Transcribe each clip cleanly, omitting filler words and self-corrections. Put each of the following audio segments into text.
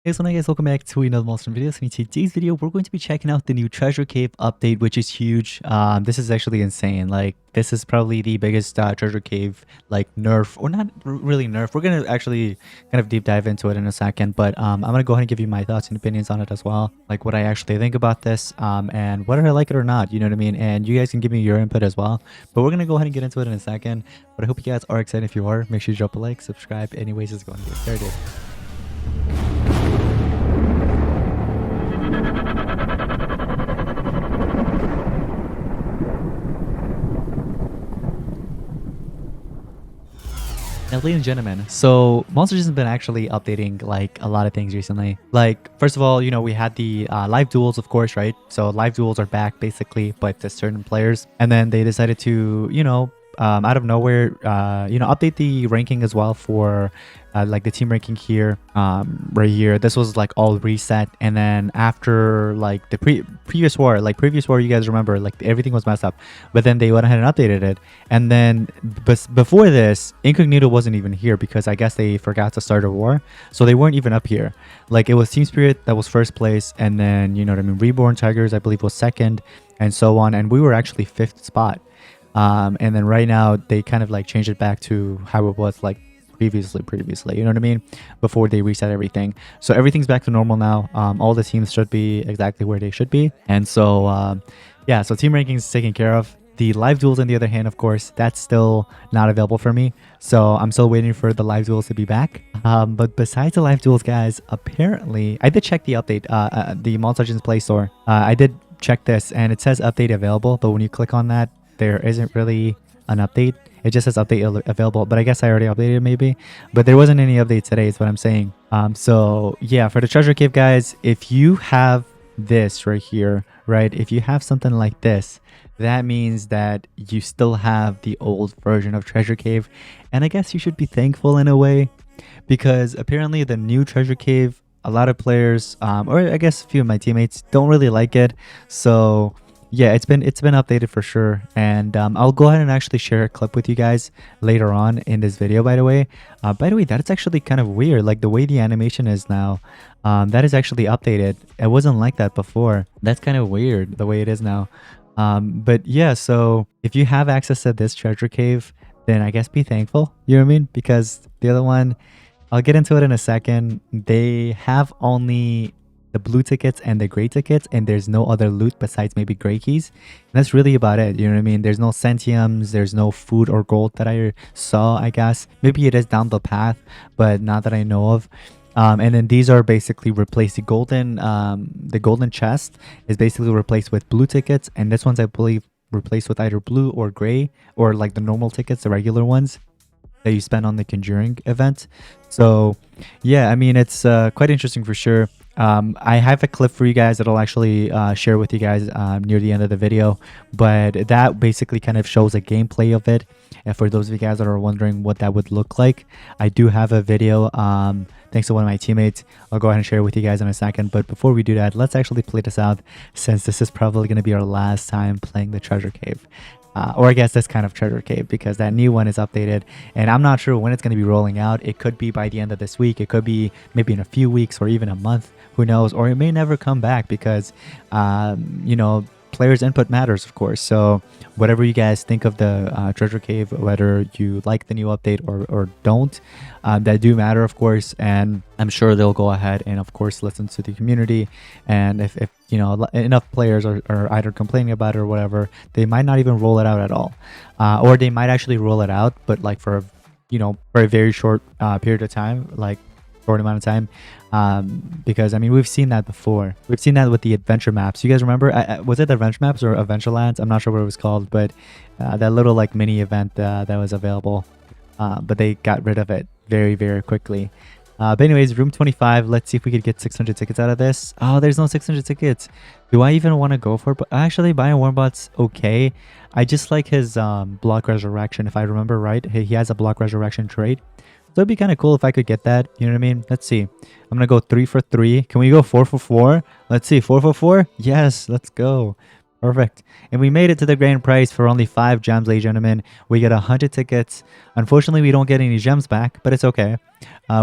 Hey, so guys, welcome back to another monster video. So in today's video, we're going to be checking out the new treasure cave update, which is huge. This is actually insane. Like, this is probably the biggest treasure cave, like, nerf, or not really nerf. We're gonna actually kind of deep dive into it in a second, but I'm gonna go ahead and give you my thoughts and opinions on it as well, like what I actually think about this, and whether I like it or not. You know what I mean? And you guys can give me your input as well. But we're gonna go ahead and get into it in a second. But I hope you guys are excited. If you are, make sure you drop a like, subscribe. Anyways, it's going to get started. Now, ladies and gentlemen, so Monster has been actually updating like a lot of things recently. Like, first of all, you know, we had the live duels, of course, right? So live duels are back basically, but to certain players. And then they decided to, out of nowhere, update the ranking as well for like the team ranking here, right here. This was like all reset. And then after like the previous war, you guys remember, like everything was messed up, but then they went ahead and updated it. And then before this, Incognito wasn't even here because I guess they forgot to start a war. So they weren't even up here. Like, it was Team Spirit that was first place. And then, you know what I mean? Reborn Tigers, I believe, was second, and so on. And we were actually fifth spot. And then right now they kind of like changed it back to how it was like previously, you know what I mean, before they reset everything. So everything's back to normal now. All the teams should be exactly where they should be. And so yeah, so team rankings is taken care of. The live duels, on the other hand, of course, that's still not available for me. So I'm still waiting for the live duels to be back. But besides the live duels, guys, apparently I did check the update, the Monster Legends Play Store. I did check this and it says update available, but when you click on that, there isn't really an update. It just says update available, but I guess I already updated maybe. But there wasn't any update today is what I'm saying. So yeah, for the treasure cave, guys, if you have this right here, right, if you have something like this, that means that you still have the old version of treasure cave. And I guess you should be thankful in a way, because apparently the new treasure cave, a lot of players, or I guess a few of my teammates, don't really like it. So yeah, it's been updated for sure. And I'll go ahead and actually share a clip with you guys later on in this video. By the way, that's actually kind of weird, like the way the animation is now. That is actually updated. It wasn't like that before. That's kind of weird the way it is now. But yeah, so if you have access to this treasure cave, then I guess be thankful, you know what I mean? Because the other one, I'll get into it in a second, they have only the blue tickets and the gray tickets, and there's no other loot besides maybe gray keys. And that's really about it, you know what I mean? There's no centiums, there's no food or gold that I saw, I guess. Maybe it is down the path, but not that I know of. And then these are basically replaced. The golden chest is basically replaced with blue tickets, and this one's, I believe, replaced with either blue or gray, or like the normal tickets, the regular ones that you spend on the Conjuring event. So yeah, I mean, it's quite interesting for sure. I have a clip for you guys that I'll actually share with you guys near the end of the video, but that basically kind of shows a gameplay of it. And for those of you guys that are wondering what that would look like, I do have a video thanks to one of my teammates. I'll go ahead and share it with you guys in a second. But before we do that, let's actually play this out, since this is probably going to be our last time playing the treasure cave. Or I guess this kind of treasure cave, because that new one is updated, and I'm not sure when it's going to be rolling out. It could be by the end of this week, it could be maybe in a few weeks, or even a month, who knows, or it may never come back, because you know, players' input matters, of course. So whatever you guys think of the treasure cave, whether you like the new update or don't, that do matter, of course. And I'm sure they'll go ahead and of course listen to the community, and if you know, enough players are either complaining about it or whatever, they might not even roll it out at all, or they might actually roll it out, but like for a very short period of time, like short amount of time, because I mean, we've seen that before. We've seen that with the adventure maps. You guys remember, was it the adventure maps or Adventurelands? I'm not sure what it was called, but that little like mini event that was available, but they got rid of it very quickly. But anyways, room 25, let's see if we could get 600 tickets out of this. Oh, there's no 600 tickets. Do I even want to go for it? But actually, buying Warmbot's okay. I just like his block resurrection, if I remember right. He has a block resurrection trait. So it'd be kind of cool if I could get that. You know what I mean? Let's see. I'm going to go 3 for 3. Can we go 4 for 4? Let's see. 4 for 4? Yes, let's go. Perfect. And we made it to the grand prize for only 5 gems, ladies and gentlemen. We get 100 tickets. Unfortunately, we don't get any gems back, but it's okay.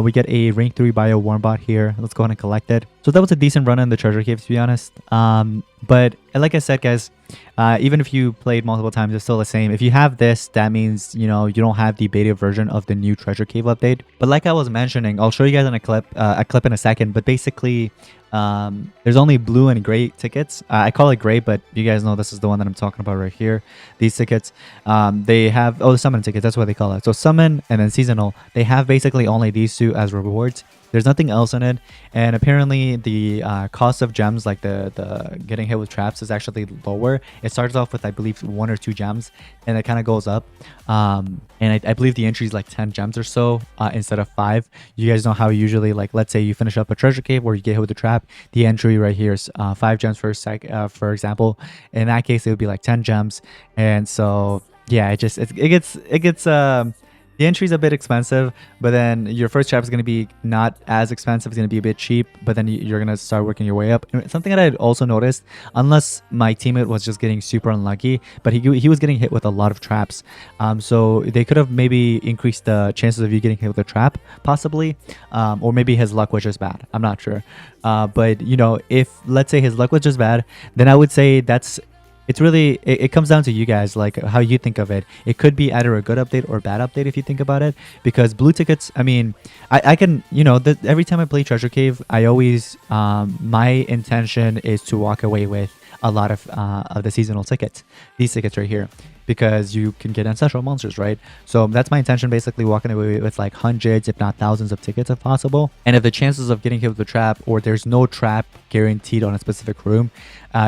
We get a rank 3 bio warm bot here. Let's go ahead and collect it. So that was a decent run in the treasure cave, to be honest. But like I said, guys, even if you played multiple times, it's still the same. If you have this, that means, you know, you don't have the beta version of the new treasure cave update. But like I was mentioning, I'll show you guys in a clip in a second. But basically, there's only blue and gray tickets. I call it gray, but you guys know this is the one that I'm talking about right here. These tickets, they have, the summon tickets, that's what they call it. So summon and then seasonal, they have basically only these two as rewards. There's nothing else in it, and apparently the cost of gems, like the getting hit with traps, is actually lower. It starts off with, I believe, 1 or 2 gems, and it kind of goes up. And I believe the entry is like 10 gems or so instead of 5. You guys know how usually, like, let's say you finish up a treasure cave or you get hit with a trap, the entry right here is 5 gems for example. In that case, it would be like 10 gems, and so yeah, it gets the entry is a bit expensive, but then your first trap is going to be not as expensive. It's going to be a bit cheap, but then you're going to start working your way up. And something that I also noticed, unless my teammate was just getting super unlucky, but he was getting hit with a lot of traps. So they could have maybe increased the chances of you getting hit with a trap, possibly, or maybe his luck was just bad. I'm not sure. But, you know, if let's say his luck was just bad, then I would say it's really it comes down to you guys, like how you think of it. It could be either a good update or bad update if you think about it, because blue tickets, I mean, I can, you know, every time I play treasure cave, I always my intention is to walk away with a lot of the seasonal tickets, these tickets right here, because you can get ancestral monsters, right? So that's my intention, basically walking away with like hundreds, if not thousands of tickets if possible. And if the chances of getting hit with a trap, or there's no trap guaranteed on a specific room,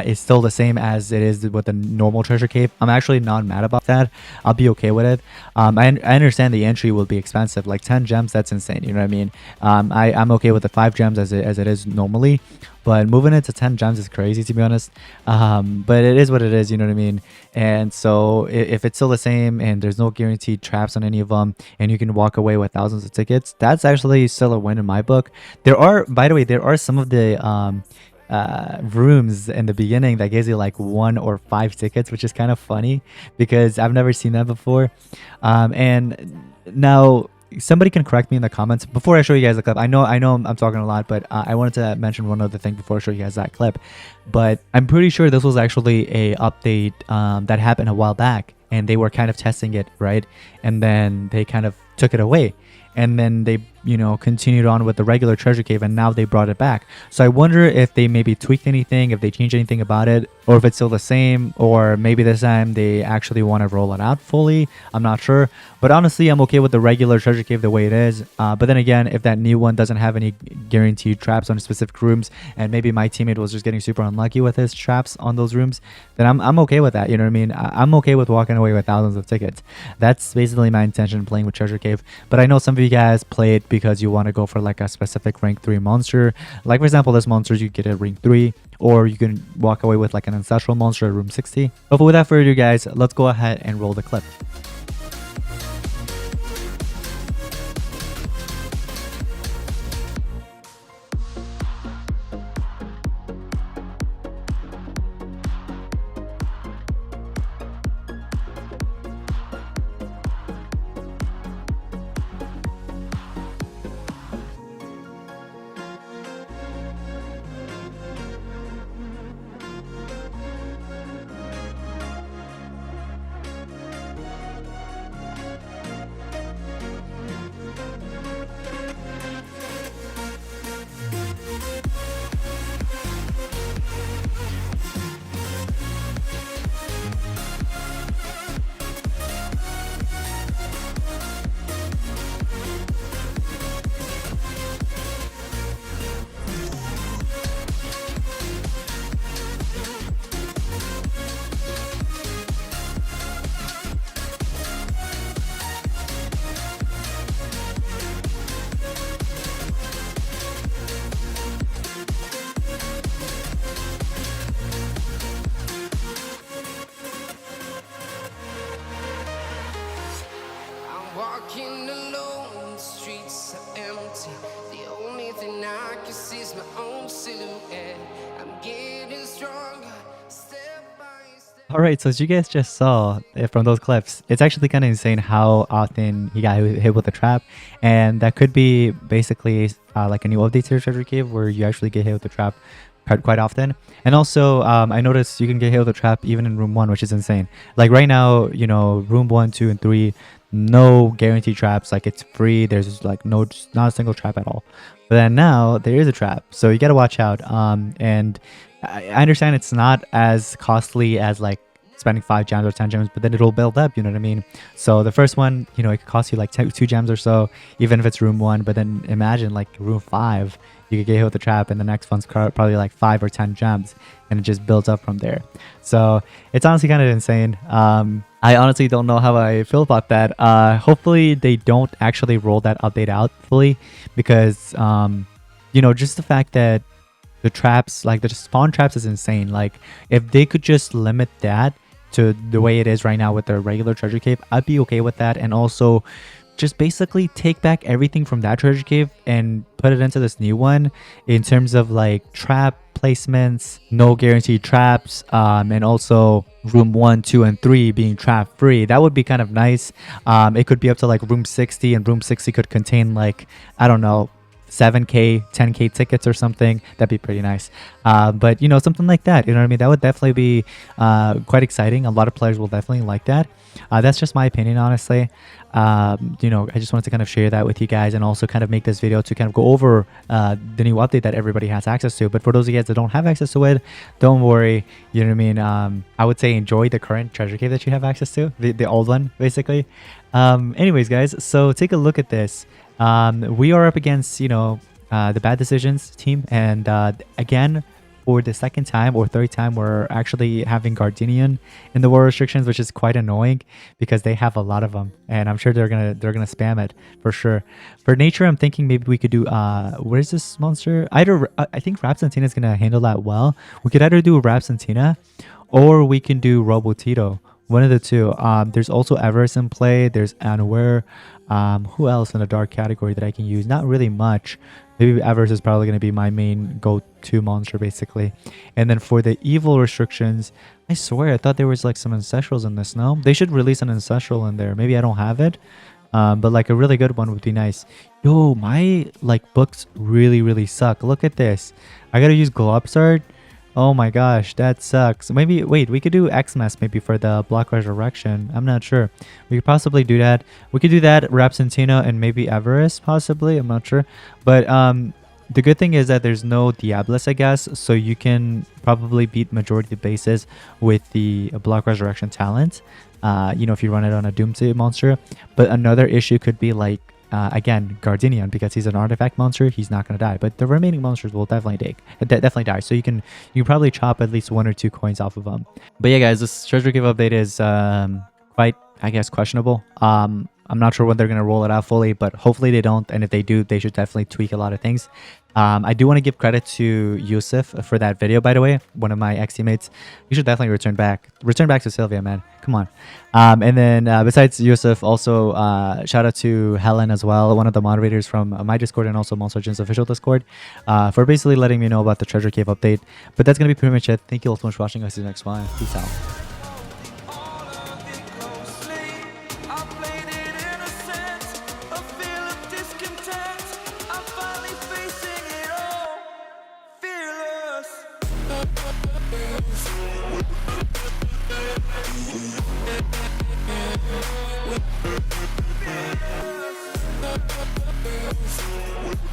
is still the same as it is with the normal treasure cave, I'm actually not mad about that. I'll be okay with it. I understand the entry will be expensive, like 10 gems, that's insane, you know what I mean? I'm okay with the 5 gems as it is normally, but moving it to 10 gems is crazy, to be honest. But it is what it is, you know what I mean? And so if it's still the same and there's no guaranteed traps on any of them, and you can walk away with thousands of tickets, that's actually still a win in my book. There are, by the way, there are some of the rooms in the beginning that gives you like 1 or 5 tickets, which is kind of funny because I've never seen that before. And now somebody can correct me in the comments before I show you guys the clip. I know I'm talking a lot, but I wanted to mention one other thing before I show you guys that clip. But I'm pretty sure this was actually a update that happened a while back, and they were kind of testing it, right? And then they kind of took it away, and then they, you know, continued on with the regular treasure cave, and now they brought it back. So I wonder if they maybe tweaked anything, if they changed anything about it, or if it's still the same, or maybe this time they actually want to roll it out fully. I'm not sure, but honestly, I'm okay with the regular treasure cave the way it is. But then again, if that new one doesn't have any guaranteed traps on specific rooms, and maybe my teammate was just getting super unlucky with his traps on those rooms, then I'm okay with that, you know what I mean? I'm okay with walking away with thousands of tickets. That's basically my intention playing with treasure cave. But I know some of you guys play it because you want to go for like a specific rank 3 monster. Like for example, this monster, you get a rank 3, or you can walk away with like an ancestral monster at room 60. But without further ado, guys, let's go ahead and roll the clip. Walking alone, the streets are empty. The only thing I can see is my own silhouette. I'm getting stronger, step by All right, so as you guys just saw from those clips, it's actually kind of insane how often he got hit with a trap, and that could be basically like a new update to your treasure cave where you actually get hit with a trap quite often. And also, I noticed you can get hit with a trap even in room 1, which is insane. Like right now, you know, room 1, 2, and 3, no guaranteed traps. Like it's free. There's like not a single trap at all. But then now there is a trap, so you gotta watch out. And I understand it's not as costly as like spending 5 gems or 10 gems, but then it'll build up. You know what I mean? So the first one, you know, it could cost you like 2 gems or so, even if it's room 1. But then imagine like room 5, you could get hit with the trap, and the next one's probably like 5 or 10 gems, and it just builds up from there. So it's honestly kind of insane. I honestly don't know how I feel about that. Hopefully they don't actually roll that update out fully, because you know, just the fact that the traps, like the spawn traps, is insane. Like if they could just limit that to the way it is right now with the regular treasure cave, I'd be okay with that. And also just basically take back everything from that treasure cave and put it into this new one in terms of like trap placements, no guaranteed traps, and also room 1, 2, and 3 being trap free. That would be kind of nice. It could be up to like room 60, and room 60 could contain like, I don't know, 7k 10k tickets or something. That'd be pretty nice. But you know, something like that, you know what I mean, that would definitely be quite exciting. A lot of players will definitely like that. That's just my opinion, honestly. You know, I just wanted to kind of share that with you guys, and also kind of make this video to kind of go over the new update that everybody has access to. But for those of you guys that don't have access to it, don't worry, you know what I mean. I would say enjoy the current treasure cave that you have access to, the old one basically. Anyways guys, so take a look at this. We are up against, you know, the Bad Decisions team, and again, for the second time or third time, we're actually having Gardenian in the war restrictions, which is quite annoying because they have a lot of them, and I'm sure they're gonna spam it for sure. For nature, I'm thinking maybe we could do where's this monster? Either I think Rapsantina is gonna handle that well. We could either do Rapsantina, or we can do Robotito. One of the two. There's also Everest in play. There's Anware. Who else in the dark category that I can use? Not really much. Maybe Everest is probably going to be my main go-to monster, basically. And then for the evil restrictions, I swear I thought there was like some ancestrals in this. No, they should release an ancestral in there. Maybe I don't have it, but like a really good one would be nice. Yo, my like books really suck. Look at this. I gotta use Globstart. Oh my gosh, that sucks. Maybe, wait, we could do Xmas maybe for the Block Resurrection. I'm not sure. We could possibly do that. We could do that, Rapsantina, and maybe Everest, possibly. I'm not sure. But the good thing is that there's no Diabolus, I guess. So you can probably beat majority of the bases with the Block Resurrection talent. You know, if you run it on a Doomsday monster. But another issue could be like, again, Gardenian, because he's an artifact monster, he's not going to die. But the remaining monsters will definitely definitely die. So you can probably chop at least 1 or 2 coins off of them. But yeah, guys, this treasure cave update is quite, I guess, questionable. I'm not sure when they're going to roll it out fully, but hopefully they don't. And if they do, they should definitely tweak a lot of things. I do want to give credit to Yusuf for that video, by the way, one of my ex-teammates. You should definitely return back to Sylvia, man. Come on. And then besides Yusuf, also shout out to Helen as well, one of the moderators from my Discord and also Monster Legends official Discord, for basically letting me know about the treasure cave update. But that's going to be pretty much it. Thank you all so much for watching. I'll see you next one. Peace out. Fearless.